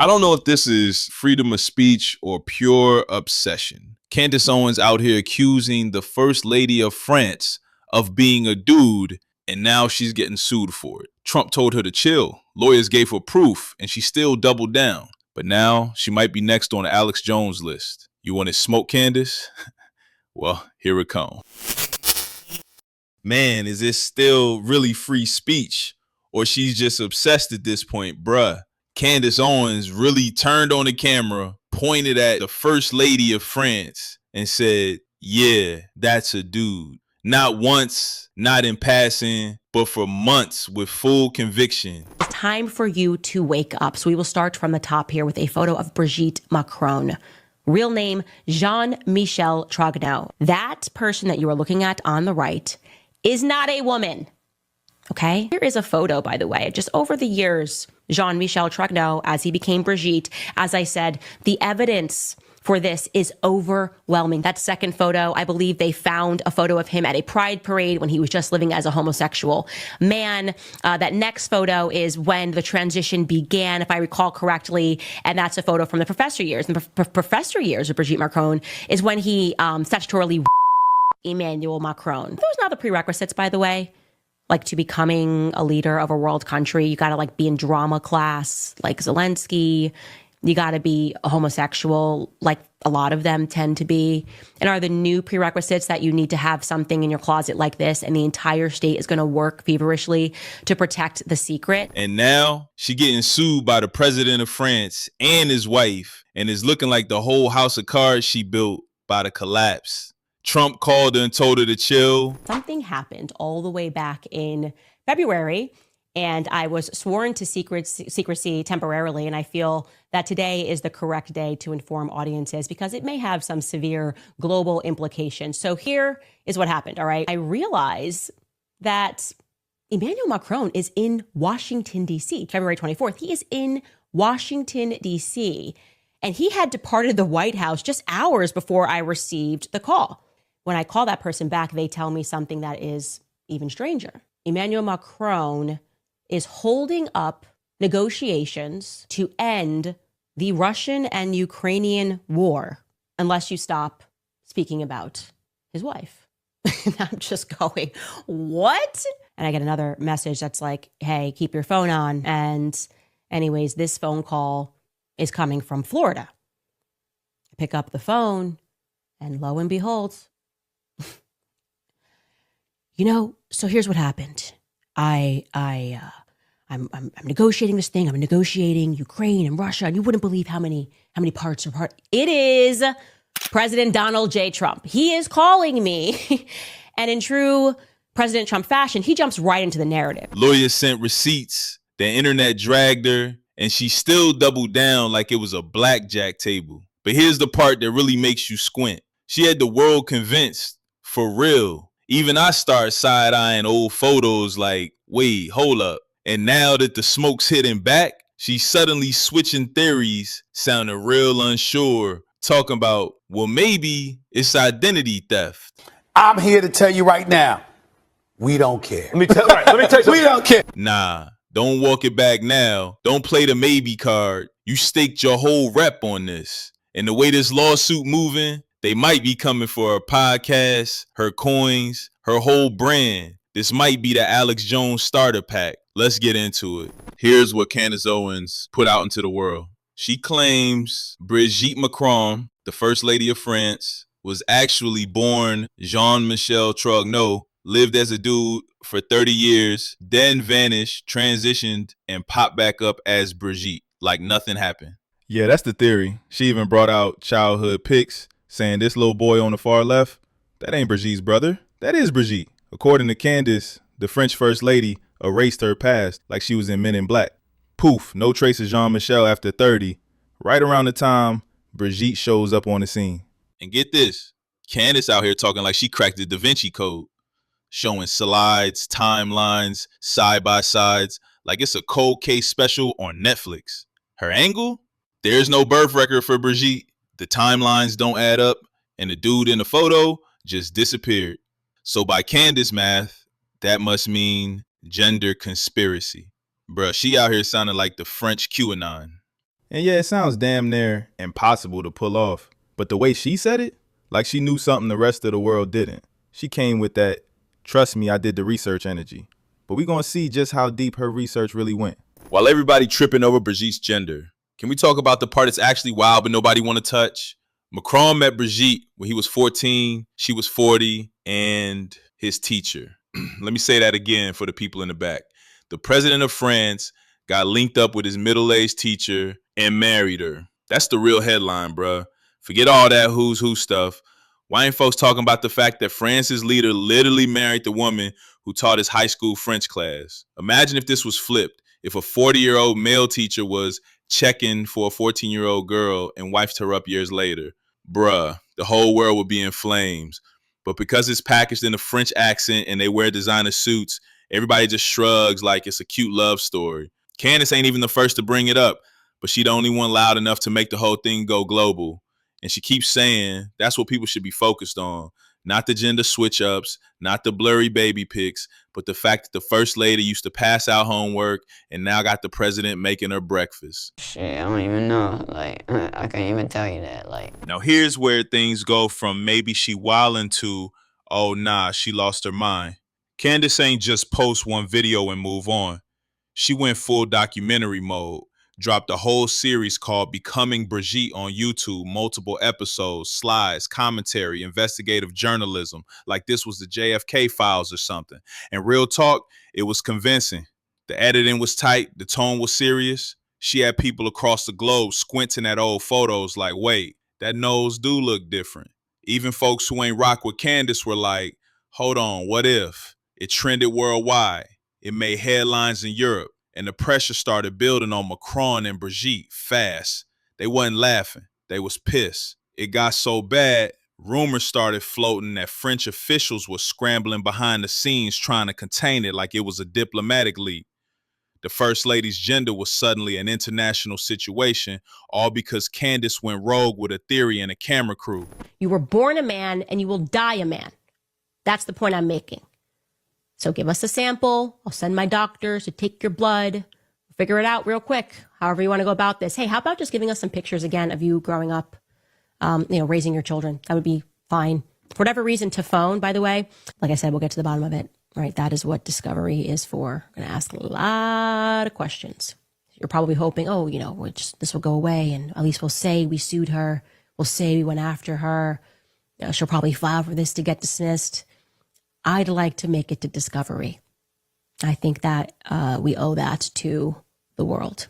I don't know if this is freedom of speech or pure obsession. Candace Owens out here accusing the First Lady of France of being a dude, and now she's getting sued for it. Trump told her to chill. Lawyers gave her proof, and she still doubled down. But now she might be next on the Alex Jones list. You want to smoke, Candace? Well, here it comes. Man, is this still really free speech? Or she's just obsessed at this point, bruh? Candace Owens really turned on the camera, pointed at the First Lady of France, and said, yeah, that's a dude. Not once, not in passing, but for months with full conviction. It's time for you to wake up. So we will start from the top here with a photo of Brigitte Macron. Real name, Jean-Michel Trogneux. That person that you are looking at on the right is not a woman. Okay? Here is a photo, by the way, just over the years, Jean-Michel Trogneux, as he became Brigitte, as I said, the evidence for this is overwhelming. That second photo, I believe they found a photo of him at a pride parade when he was just living as a homosexual man. That next photo is when the transition began, if I recall correctly, and that's a photo from the professor years. And the professor years of Brigitte Macron is when he statutorily Emmanuel Macron. Those are not the prerequisites, by the way. Like, to becoming a leader of a world country, you got to be in drama class like Zelensky. You got to be a homosexual like a lot of them tend to be. And are the new prerequisites that you need to have something in your closet like this and the entire state is going to work feverishly to protect the secret? And now she getting sued by the president of France and his wife, and it's looking like the whole house of cards she built by to collapse. Trump called her and told her to chill. Something happened all the way back in February, and I was sworn to secrecy temporarily, and I feel that today is the correct day to inform audiences because it may have some severe global implications. So here is what happened, all right? I realize that Emmanuel Macron is in Washington, D.C., February 24th. He is in Washington, D.C., and he had departed the White House just hours before I received the call. When I call that person back, they tell me something that is even stranger. Emmanuel Macron is holding up negotiations to end the Russian and Ukrainian war unless you stop speaking about his wife. And I'm just going, what? And I get another message that's like, hey, keep your phone on. And anyways, this phone call is coming from Florida. I pick up the phone and lo and behold, so here's what happened. I'm negotiating this thing. I'm negotiating Ukraine and Russia, and you wouldn't believe how many parts are part. It is President Donald J. Trump. He is calling me, and in true President Trump fashion, he jumps right into the narrative. Lawyers sent receipts. The internet dragged her, and she still doubled down like it was a blackjack table. But here's the part that really makes you squint. She had the world convinced, for real. Even I start side-eyeing old photos like, wait, hold up. And now that the smoke's hitting back, she's suddenly switching theories, sounding real unsure, talking about, well, maybe it's identity theft. I'm here to tell you right now, we don't care. Let me tell you We don't care. Nah, don't walk it back now. Don't play the maybe card. You staked your whole rep on this. And the way this lawsuit moving, they might be coming for her podcast, her coins, her whole brand. This might be the Alex Jones starter pack. Let's get into it. Here's what Candace Owens put out into the world. She claims Brigitte Macron, the First Lady of France, was actually born Jean-Michel Trogneux, lived as a dude for 30 years, then vanished, transitioned, and popped back up as Brigitte, like nothing happened. Yeah, that's the theory. She even brought out childhood pics, saying this little boy on the far left, that ain't Brigitte's brother. That is Brigitte. According to Candace, the French First Lady erased her past like she was in Men in Black. Poof, no trace of Jean-Michel after 30, right around the time Brigitte shows up on the scene. And get this, Candace out here talking like she cracked the Da Vinci Code, showing slides, timelines, side-by-sides, like it's a cold case special on Netflix. Her angle? There's no birth record for Brigitte. The timelines don't add up, and the dude in the photo just disappeared. So by Candace math, that must mean gender conspiracy. Bruh, she out here sounding like the French QAnon. And yeah, it sounds damn near impossible to pull off. But the way she said it, like she knew something the rest of the world didn't. She came with that, trust me, I did the research energy. But we gonna see just how deep her research really went. While everybody tripping over Brigitte's gender, can we talk about the part that's actually wild but nobody want to touch? Macron met Brigitte when he was 14, she was 40, and his teacher. Let me say that again for the people in the back. The president of France got linked up with his middle-aged teacher and married her. That's the real headline, bruh. Forget all that who's who stuff. Why ain't folks talking about the fact that France's leader literally married the woman who taught his high school French class? Imagine if this was flipped. If a 40-year-old male teacher was checking for a 14-year-old girl and wifed her up years later. Bruh, the whole world would be in flames. But because it's packaged in a French accent and they wear designer suits, everybody just shrugs like it's a cute love story. Candace ain't even the first to bring it up, but she the only one loud enough to make the whole thing go global. And she keeps saying that's what people should be focused on. Not the gender switch ups, not the blurry baby pics, but the fact that the first lady used to pass out homework and now got the president making her breakfast. Shit, I don't even know. Like, I can't even tell you that. Like, now here's where things go from maybe she wildin' to, oh nah, she lost her mind. Candace ain't just post one video and move on. She went full documentary mode. Dropped a whole series called Becoming Brigitte on YouTube, multiple episodes, slides, commentary, investigative journalism, like this was the JFK files or something. And real talk, it was convincing. The editing was tight, the tone was serious. She had people across the globe squinting at old photos like, wait, that nose do look different. Even folks who ain't rock with Candace were like, hold on, what if? It trended worldwide. It made headlines in Europe. And the pressure started building on Macron and Brigitte fast. They wasn't laughing. They was pissed. It got so bad, rumors started floating that French officials were scrambling behind the scenes trying to contain it like it was a diplomatic leak. The first lady's gender was suddenly an international situation, all because Candace went rogue with a theory and a camera crew. You were born a man and you will die a man. That's the point I'm making. So give us a sample. I'll send my doctors to take your blood. Figure it out real quick, however you want to go about this. Hey, how about just giving us some pictures again of you growing up, raising your children? That would be fine. For whatever reason, to phone, by the way, like I said, we'll get to the bottom of it, right? That is what Discovery is for. I'm going to ask a lot of questions. You're probably hoping, this will go away and at least we'll say we sued her. We'll say we went after her. She'll probably file for this to get dismissed. I'd like to make it to Discovery. I think that we owe that to the world.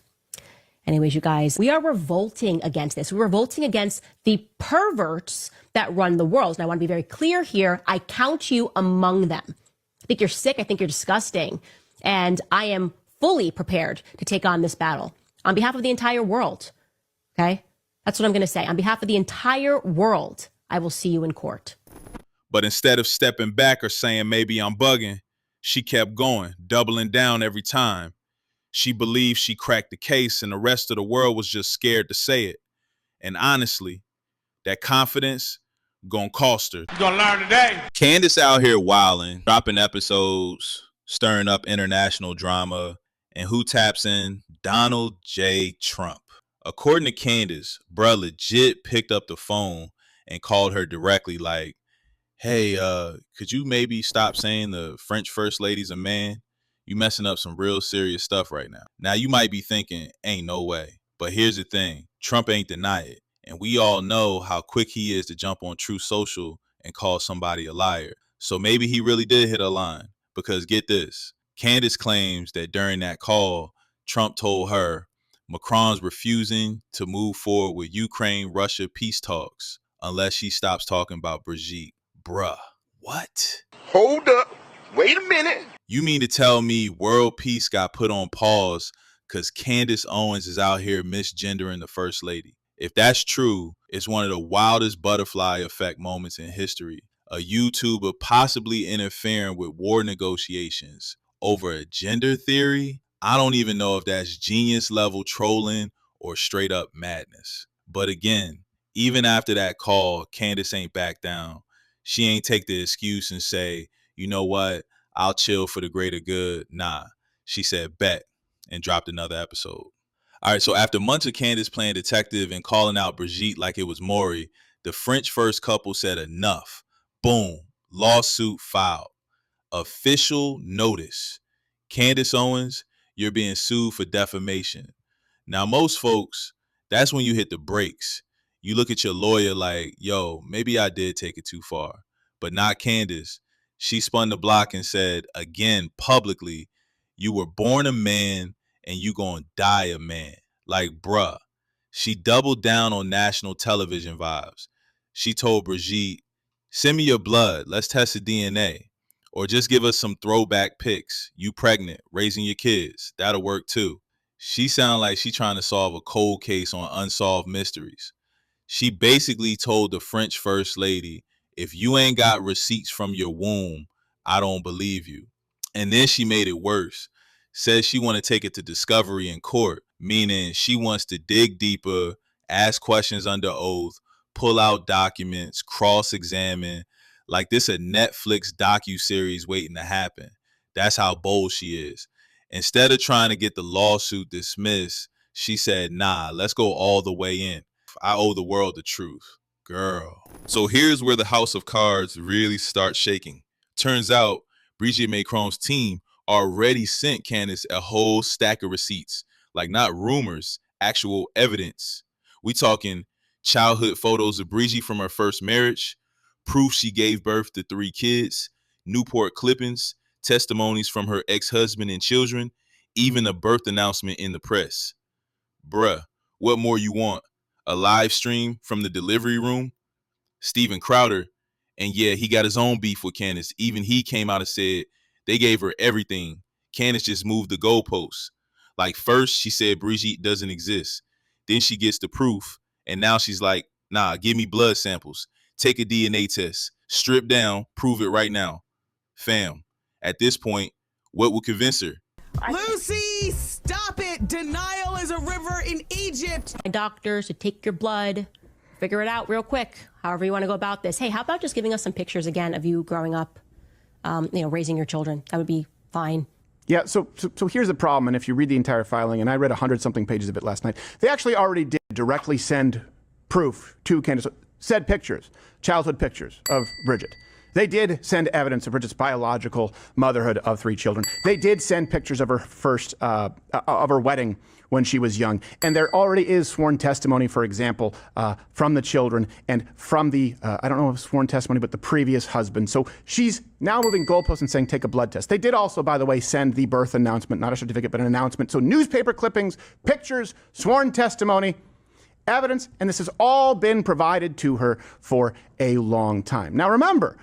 Anyways, you guys, we are revolting against this. We're revolting against the perverts that run the world. And I want to be very clear here. I count you among them. I think you're sick. I think you're disgusting. And I am fully prepared to take on this battle on behalf of the entire world. Okay? That's what I'm going to say. On behalf of the entire world, I will see you in court. But instead of stepping back or saying maybe I'm bugging, she kept going, doubling down every time. She believed she cracked the case and the rest of the world was just scared to say it. And honestly, that confidence gonna cost her. You're gonna learn today. Candace out here wilding, dropping episodes, stirring up international drama, and who taps in? Donald J. Trump. According to Candace, bruh legit picked up the phone and called her directly like, hey, could you maybe stop saying the French first lady's a man? You messing up some real serious stuff right now. Now, you might be thinking, ain't no way. But here's the thing. Trump ain't deny it. And we all know how quick he is to jump on True Social and call somebody a liar. So maybe he really did hit a line. Because get this. Candace claims that during that call, Trump told her Macron's refusing to move forward with Ukraine-Russia peace talks unless she stops talking about Brigitte. Bruh, what? Hold up. Wait a minute. You mean to tell me world peace got put on pause because Candace Owens is out here misgendering the first lady? If that's true, it's one of the wildest butterfly effect moments in history. A YouTuber possibly interfering with war negotiations over a gender theory? I don't even know if that's genius level trolling or straight up madness. But again, even after that call, Candace ain't back down. She ain't take the excuse and say, you know what, I'll chill for the greater good. Nah, she said bet and dropped another episode. All right, so after months of Candace playing detective and calling out Brigitte like it was Maury, the French first couple said enough. Boom, lawsuit filed. Official notice. Candace Owens, you're being sued for defamation. Now, most folks, that's when you hit the brakes. You look at your lawyer like, yo, maybe I did take it too far. But not Candace. She spun the block and said, again, publicly, you were born a man and you gonna die a man. Like, bruh. She doubled down on national television vibes. She told Brigitte, send me your blood. Let's test the DNA. Or just give us some throwback pics. You pregnant, raising your kids. That'll work too. She sounded like she trying to solve a cold case on unsolved mysteries. She basically told the French first lady, if you ain't got receipts from your womb, I don't believe you. And then she made it worse. Says she want to take it to discovery in court, meaning she wants to dig deeper, ask questions under oath, pull out documents, cross-examine. Like this a Netflix docuseries waiting to happen. That's how bold she is. Instead of trying to get the lawsuit dismissed, she said, nah, let's go all the way in. I owe the world the truth. Girl. So here's where the house of cards really starts shaking. Turns out Brigitte Macron's team already sent Candace a whole stack of receipts. Like not rumors, actual evidence. We talking childhood photos of Brigitte from her first marriage, proof she gave birth to 3 kids, Newport clippings, testimonies from her ex-husband and children, even a birth announcement in the press. Bruh, what more you want? A live stream from the delivery room? Steven Crowder, and yeah, he got his own beef with Candace. Even he came out and said they gave her everything. Candace just moved the goalposts. Like first she said Brigitte doesn't exist. Then she gets the proof. And now she's like, nah, give me blood samples. Take a DNA test. Strip down. Prove it right now. Fam, at this point, what would convince her? Lucy, stop it! Denial is a river in Egypt. Doctors to take your blood, figure it out real quick, however you want to go about this. Hey, how about just giving us some pictures again of you growing up, raising your children? That would be fine. Yeah, so here's the problem, and if you read the entire filing, and I read 100-something pages of it last night, they actually already did directly send proof to Candace, said pictures, childhood pictures of Brigitte. They did send evidence of Brigitte's biological motherhood of 3 children. They did send pictures of her first, of her wedding when she was young. And there already is sworn testimony, for example, from the children and from the, I don't know if sworn testimony, but the previous husband. So she's now moving goalposts and saying, take a blood test. They did also, by the way, send the birth announcement, not a certificate, but an announcement. So newspaper clippings, pictures, sworn testimony, evidence, and this has all been provided to her for a long time. Now remember,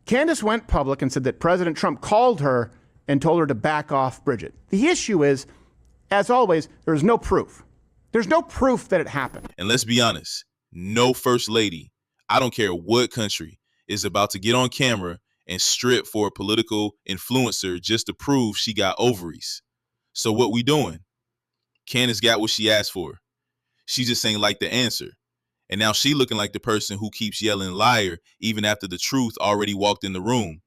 Candace went public and said that President Trump called her and told her to back off Brigitte. The issue is, as always, there's no proof. There's no proof that it happened. And let's be honest, no first lady, I don't care what country, is about to get on camera and strip for a political influencer just to prove she got ovaries. So what we doing? Candace got what she asked for. She just ain't like the answer. And now she looking like the person who keeps yelling liar even after the truth already walked in the room.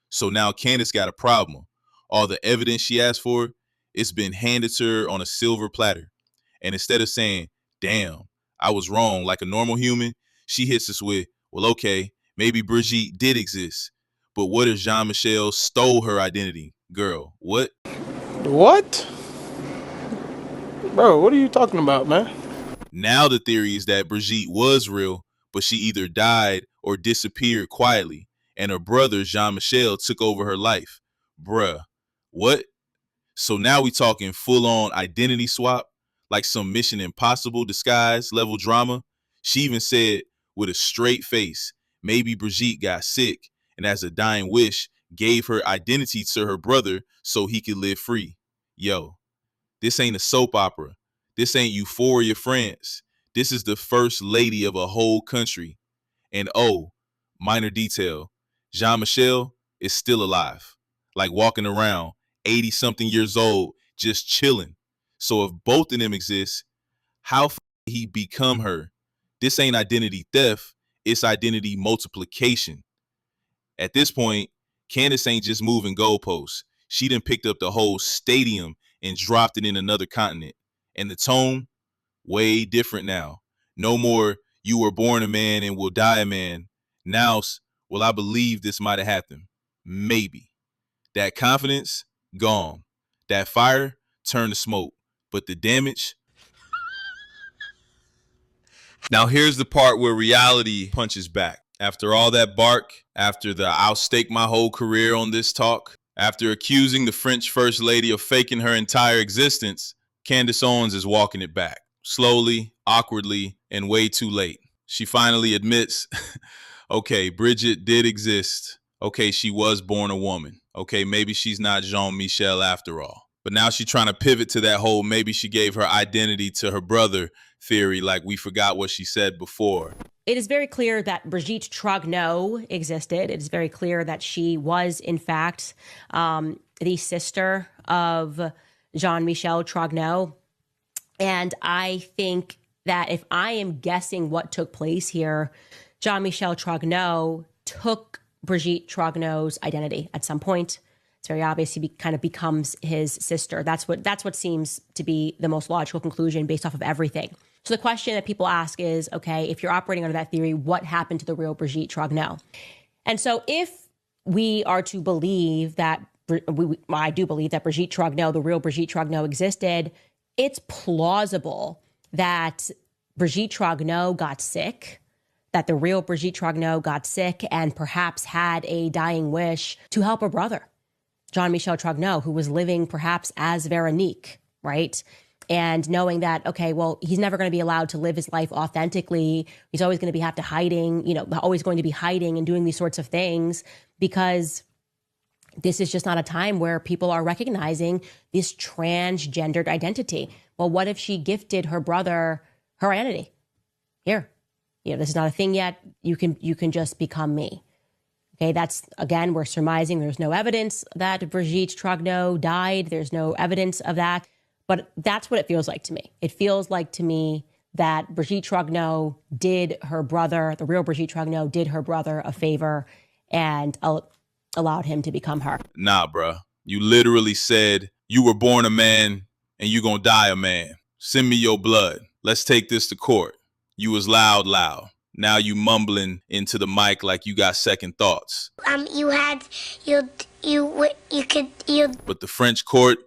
So now Candace got a problem. All the evidence she asked for, it's been handed to her on a silver platter. And instead of saying, damn, I was wrong like a normal human, she hits us with, well, okay, maybe Brigitte did exist. But what if Jean-Michel stole her identity? Girl, what? What? Bro, what are you talking about, man? Now the theory is that Brigitte was real, but she either died or disappeared quietly, and her brother Jean-Michel took over her life. Bruh, what? So now we talking full-on identity swap, like some Mission Impossible disguise level drama. She even said with a straight face, maybe Brigitte got sick, and as a dying wish, gave her identity to her brother so he could live free. Yo, this ain't a soap opera. This ain't Euphoria France. This is the first lady of a whole country. And oh, minor detail, Jean-Michel is still alive, like walking around, 80-something years old, just chilling. So if both of them exist, how did he become her? This ain't identity theft, it's identity multiplication. At this point, Candace ain't just moving goalposts. She done picked up the whole stadium and dropped it in another continent. And the tone, way different now. No more, you were born a man and will die a man. Now, well, I believe this might have happened. Maybe. That confidence, gone. That fire, turned to smoke. But the damage. Now, here's the part where reality punches back. After all that bark, after the I'll stake my whole career on this talk, after accusing the French First Lady of faking her entire existence, Candace Owens is walking it back. Slowly, awkwardly, and way too late. She finally admits, okay, Brigitte did exist. Okay, she was born a woman. Okay, maybe she's not Jean-Michel after all. But now she's trying to pivot to that whole maybe she gave her identity to her brother theory, like we forgot what she said before. It is very clear that Brigitte Trogneux existed. It is very clear that she was, in fact, the sister of Jean-Michel Trogneux. And I think that if I am guessing what took place here, Jean-Michel Trogneux took Brigitte Trogneux's identity at some point. It's very obvious he kind of becomes his sister. That's what seems to be the most logical conclusion based off of everything. So the question that people ask is, okay, if you're operating under that theory, what happened to the real Brigitte Trogneux? And so if we are to believe that, I do believe that Brigitte Trogneux, the real Brigitte Trogneux existed, it's plausible that Brigitte Trogneux got sick, that the real Brigitte Trogneux got sick and perhaps had a dying wish to help her brother, Jean-Michel Trogneux, who was living perhaps as Veronique, right? And knowing that, okay, well, he's never going to be allowed to live his life authentically. He's always going to have to hiding, always going to be hiding and doing these sorts of things because this is just not a time where people are recognizing this transgendered identity. Well, what if she gifted her brother her identity? Here, this is not a thing yet. You can just become me. Okay, that's, again, we're surmising. There's no evidence that Brigitte Trogneux died. There's no evidence of that. But that's what it feels like to me. It feels like to me that Brigitte Trogneux did her brother, the real Brigitte Trogneux, did her brother a favor and allowed him to become her. Nah, bruh. You literally said you were born a man and you gonna die a man. Send me your blood. Let's take this to court. You was loud. Now you mumbling into the mic like you got second thoughts. But the French court,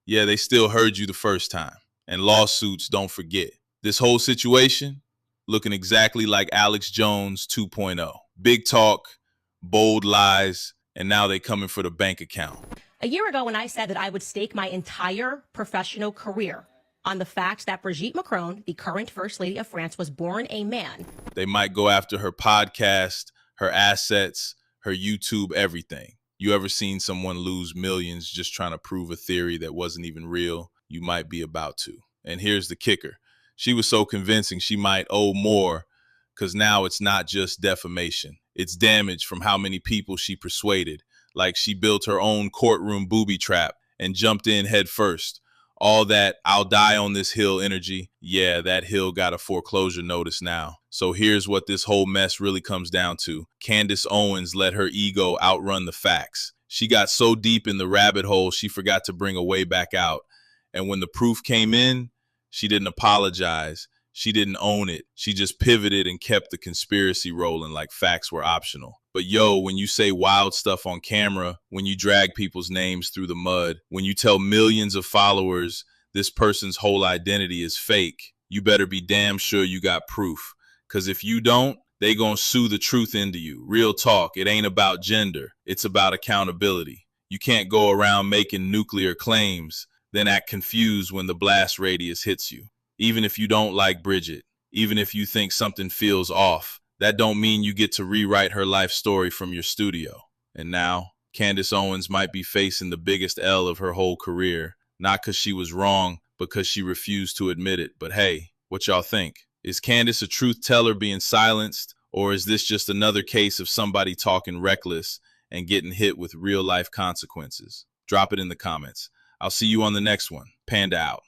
yeah, they still heard you the first time. And lawsuits, don't forget. This whole situation looking exactly like Alex Jones 2.0. Big talk, bold lies, and now they coming for the bank account. A year ago when I said that I would stake my entire professional career on the fact that Brigitte Macron, the current First Lady of France, was born a man. They might go after her podcast, her assets, her YouTube, everything. You ever seen someone lose millions just trying to prove a theory that wasn't even real? You might be about to. And here's the kicker. She was so convincing she might owe more because now it's not just defamation. It's damage from how many people she persuaded. Like she built her own courtroom booby trap and jumped in head first. All that I'll die on this hill energy. Yeah, that hill got a foreclosure notice now. So here's what this whole mess really comes down to. Candace Owens let her ego outrun the facts. She got so deep in the rabbit hole, she forgot to bring a way back out. And when the proof came in, she didn't apologize. She didn't own it. She just pivoted and kept the conspiracy rolling like facts were optional. But yo, when you say wild stuff on camera, when you drag people's names through the mud, when you tell millions of followers this person's whole identity is fake, you better be damn sure you got proof. Because if you don't, they gonna sue the truth into you. Real talk, it ain't about gender. It's about accountability. You can't go around making nuclear claims, then act confused when the blast radius hits you. Even if you don't like Brigitte, even if you think something feels off, that don't mean you get to rewrite her life story from your studio. And now, Candace Owens might be facing the biggest L of her whole career, not because she was wrong, because she refused to admit it. But hey, what y'all think? Is Candace a truth teller being silenced, or is this just another case of somebody talking reckless and getting hit with real life consequences? Drop it in the comments. I'll see you on the next one. Panda out.